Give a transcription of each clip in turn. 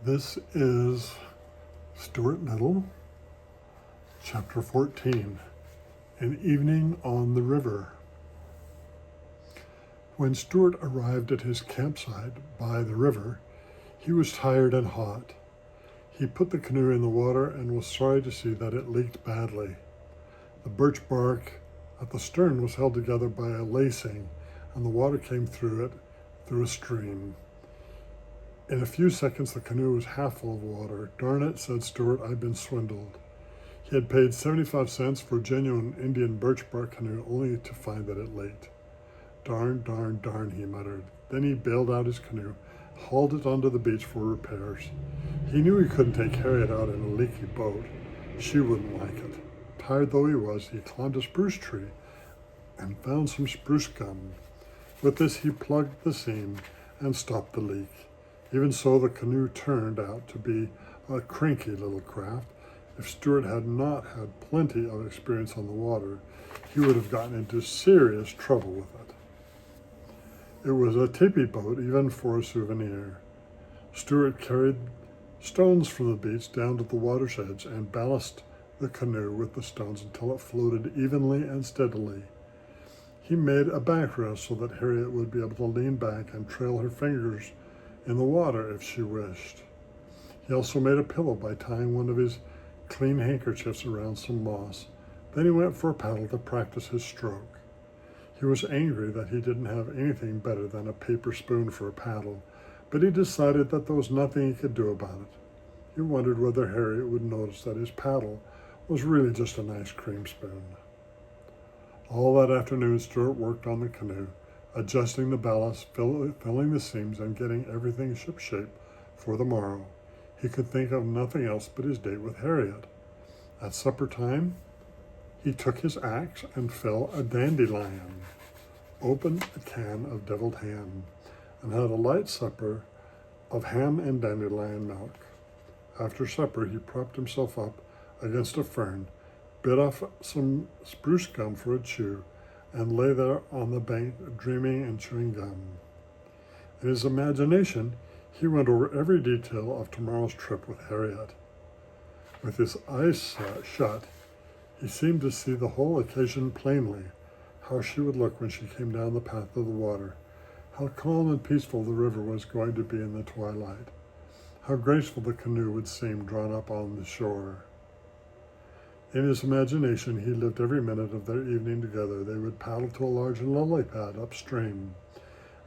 This is Stuart Little, Chapter 14, An Evening on the River. When Stuart arrived at his campsite by the river, he was tired and hot. He put the canoe in the water and was sorry to see that it leaked badly. The birch bark at the stern was held together by a lacing, and the water came through it through a stream. In a few seconds, the canoe was half full of water. "Darn it," said Stuart, "I've been swindled." He had paid 75 cents for a genuine Indian birch bark canoe only to find that it leaked. "Darn, darn, darn," he muttered. Then he bailed out his canoe, hauled it onto the beach for repairs. He knew he couldn't take Harriet out in a leaky boat. She wouldn't like it. Tired though he was, he climbed a spruce tree and found some spruce gum. With this, he plugged the seam and stopped the leak. Even so, the canoe turned out to be a cranky little craft. If Stuart had not had plenty of experience on the water, he would have gotten into serious trouble with it. It was a tippy boat, even for a souvenir. Stuart carried stones from the beach down to the water's edge and ballasted the canoe with the stones until it floated evenly and steadily. He made a backrest so that Harriet would be able to lean back and trail her fingers in the water if she wished. He also made a pillow by tying one of his clean handkerchiefs around some moss. Then he went for a paddle to practice his stroke. He was angry that he didn't have anything better than a paper spoon for a paddle, but he decided that there was nothing he could do about it. He wondered whether Harriet would notice that his paddle was really just an ice cream spoon. All that afternoon, Stuart worked on the canoe, adjusting the ballast, filling the seams, and getting everything shipshape for the morrow. He could think of nothing else but his date with Harriet. At supper time, he took his axe and felled a dandelion, opened a can of deviled ham, and had a light supper of ham and dandelion milk. After supper, he propped himself up against a fern, bit off some spruce gum for a chew, and lay there on the bank dreaming and chewing gum. In his imagination, he went over every detail of tomorrow's trip with Harriet. With his eyes shut, he seemed to see the whole occasion plainly, how she would look when she came down the path of the water, how calm and peaceful the river was going to be in the twilight, how graceful the canoe would seem drawn up on the shore. In his imagination, he lived every minute of their evening together. They would paddle to a large lily pad upstream,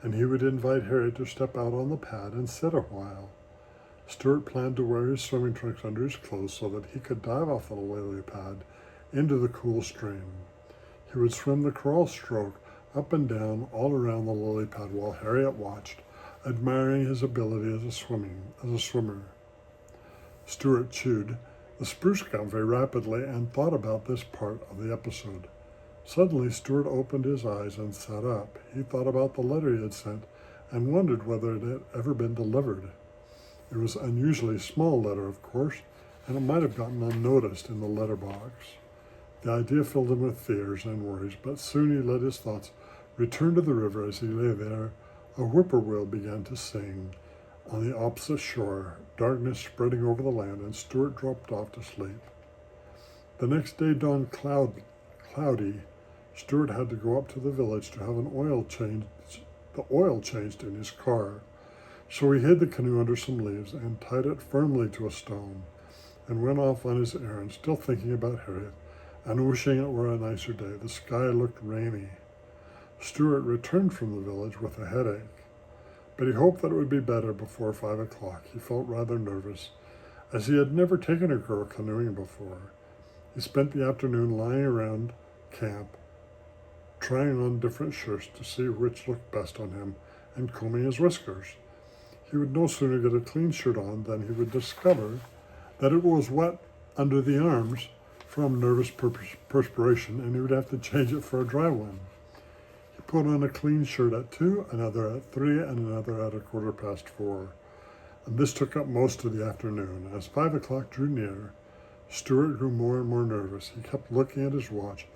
and he would invite Harriet to step out on the pad and sit a while. Stuart planned to wear his swimming trunks under his clothes so that he could dive off the lily pad into the cool stream. He would swim the crawl stroke up and down all around the lily pad while Harriet watched, admiring his ability as a swimmer. Stuart chewed the spruce gum very rapidly and thought about this part of the episode. Suddenly, Stuart opened his eyes and sat up. He thought about the letter he had sent and wondered whether it had ever been delivered. It was an unusually small letter, of course, and it might have gotten unnoticed in the letterbox. The idea filled him with fears and worries, but soon he let his thoughts return to the river. As he lay there, a whippoorwill began to sing. On the opposite shore, darkness spreading over the land, and Stuart dropped off to sleep. The next day dawned cloudy. Stuart had to go up to the village to have the oil changed in his car. So he hid the canoe under some leaves and tied it firmly to a stone, and went off on his errand, still thinking about Harriet and wishing it were a nicer day. The sky looked rainy. Stuart returned from the village with a headache, but he hoped that it would be better before 5 o'clock. He felt rather nervous, as he had never taken a girl canoeing before. He spent the afternoon lying around camp, trying on different shirts to see which looked best on him, and combing his whiskers. He would no sooner get a clean shirt on than he would discover that it was wet under the arms from nervous perspiration, and he would have to change it for a dry one. He put on a clean shirt at 2, another at 3, and another at 4:15, and this took up most of the afternoon. As 5 o'clock drew near, Stuart grew more and more nervous. He kept looking at his watch,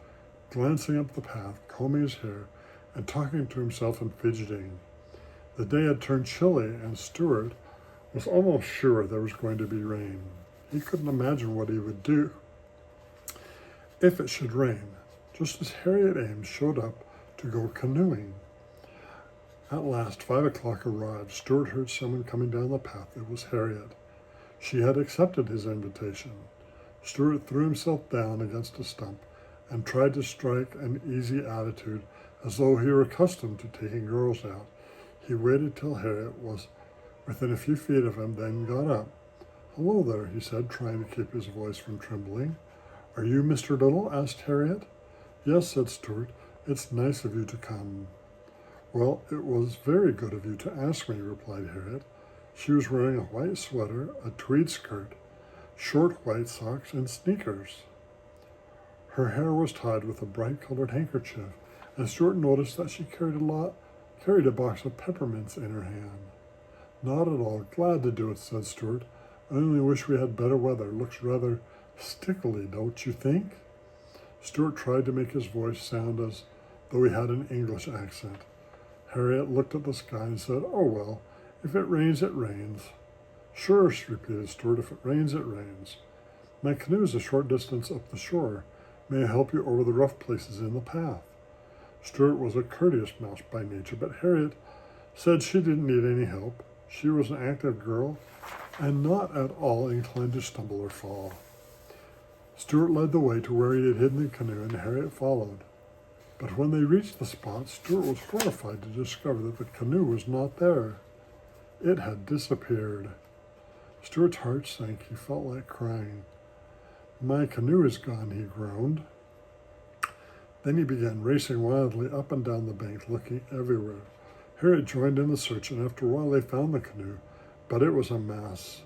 glancing up the path, combing his hair, and talking to himself and fidgeting. The day had turned chilly, and Stuart was almost sure there was going to be rain. He couldn't imagine what he would do if it should rain, just as Harriet Ames showed up to go canoeing. At last, 5 o'clock arrived. Stuart heard someone coming down the path. It was Harriet. She had accepted his invitation. Stuart threw himself down against a stump and tried to strike an easy attitude as though he were accustomed to taking girls out. He waited till Harriet was within a few feet of him, then got up. "Hello there," he said, trying to keep his voice from trembling. "Are you Mr. Little?" asked Harriet. "Yes," said Stuart. "It's nice of you to come." "Well, it was very good of you to ask me," replied Harriet. She was wearing a white sweater, a tweed skirt, short white socks, and sneakers. Her hair was tied with a bright-colored handkerchief, and Stuart noticed that she carried a box of peppermints in her hand. "Not at all. Glad to do it," said Stuart. "I only wish we had better weather. Looks rather stickily, don't you think?" Stuart tried to make his voice sound as though he had an English accent. Harriet looked at the sky and said, "Oh, well, if it rains, it rains." "Sure," repeated Stuart. "If it rains, it rains. My canoe is a short distance up the shore. May I help you over the rough places in the path?" Stuart was a courteous mouse by nature, but Harriet said she didn't need any help. She was an active girl and not at all inclined to stumble or fall. Stuart led the way to where he had hidden the canoe, and Harriet followed. But when they reached the spot, Stuart was horrified to discover that the canoe was not there. It had disappeared. Stuart's heart sank. He felt like crying. "My canoe is gone," he groaned. Then he began racing wildly up and down the bank, looking everywhere. Harriet joined in the search, and after a while they found the canoe, but it was a mess.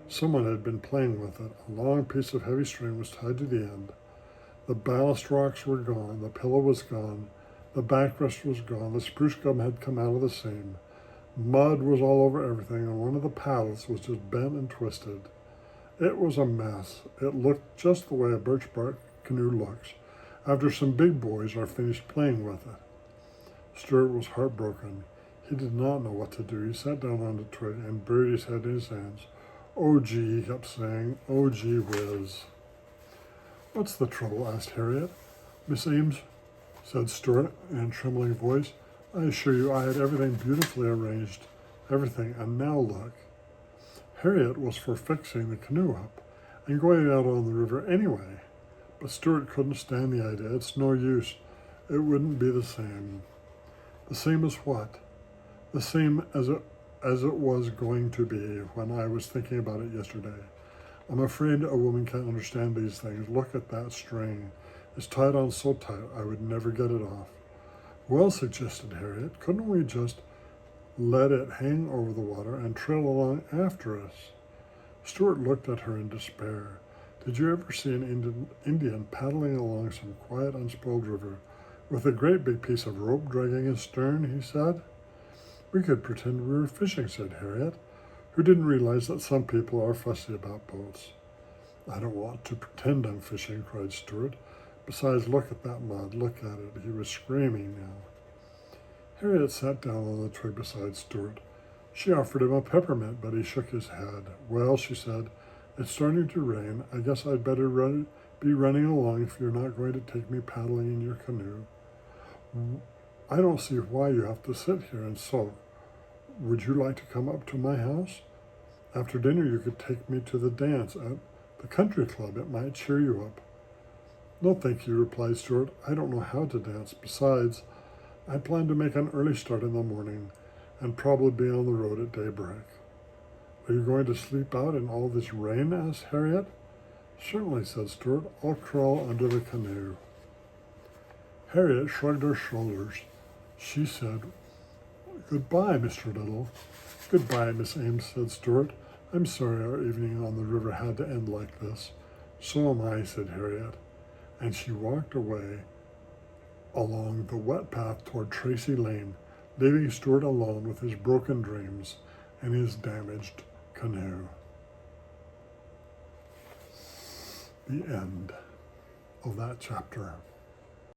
Someone had been playing with it. A long piece of heavy string was tied to the end. The ballast rocks were gone, the pillow was gone, the backrest was gone, the spruce gum had come out of the seam. Mud was all over everything, and one of the paddles was just bent and twisted. It was a mess. It looked just the way a birch bark canoe looks after some big boys are finished playing with it. Stuart was heartbroken. He did not know what to do. He sat down on the twig and buried his head in his hands. "Oh, gee," he kept saying. "Oh, gee whiz." "What's the trouble?" asked Harriet. "Miss Ames," said Stuart in a trembling voice, "I assure you I had everything beautifully arranged. Everything. And now look." Harriet was for fixing the canoe up and going out on the river anyway. But Stuart couldn't stand the idea. "It's no use. It wouldn't be the same." "The same as what?" "The same as it was going to be when I was thinking about it yesterday. I'm afraid a woman can't understand these things. Look at that string. It's tied on so tight I would never get it off." "Well," suggested Harriet, "couldn't we just let it hang over the water and trail along after us?" Stuart looked at her in despair. "Did you ever see an Indian paddling along some quiet, unspoiled river with a great big piece of rope dragging his stern?" he said. "We could pretend we were fishing," said Harriet, who didn't realize that some people are fussy about boats. "I don't want to pretend I'm fishing," cried Stuart. "Besides, look at that mud. Look at it." He was screaming now. Harriet sat down on the twig beside Stuart. She offered him a peppermint, but he shook his head. "Well," she said, "it's starting to rain. I guess I'd better be running along if you're not going to take me paddling in your canoe. I don't see why you have to sit here and soak. Would you like to come up to my house? After dinner you could take me to the dance at the country club. It might cheer you up." "No, thank you," replied Stuart. "I don't know how to dance. Besides, I plan to make an early start in the morning and probably be on the road at daybreak." "Are you going to sleep out in all this rain?" asked Harriet. "Certainly," said Stuart. "I'll crawl under the canoe." Harriet shrugged her shoulders. She said, "Goodbye, Mr. Little." "Goodbye, Miss Ames," said Stuart. "I'm sorry our evening on the river had to end like this." "So am I," said Harriet, and she walked away along the wet path toward Tracy Lane, leaving Stuart alone with his broken dreams and his damaged canoe. The end of that chapter.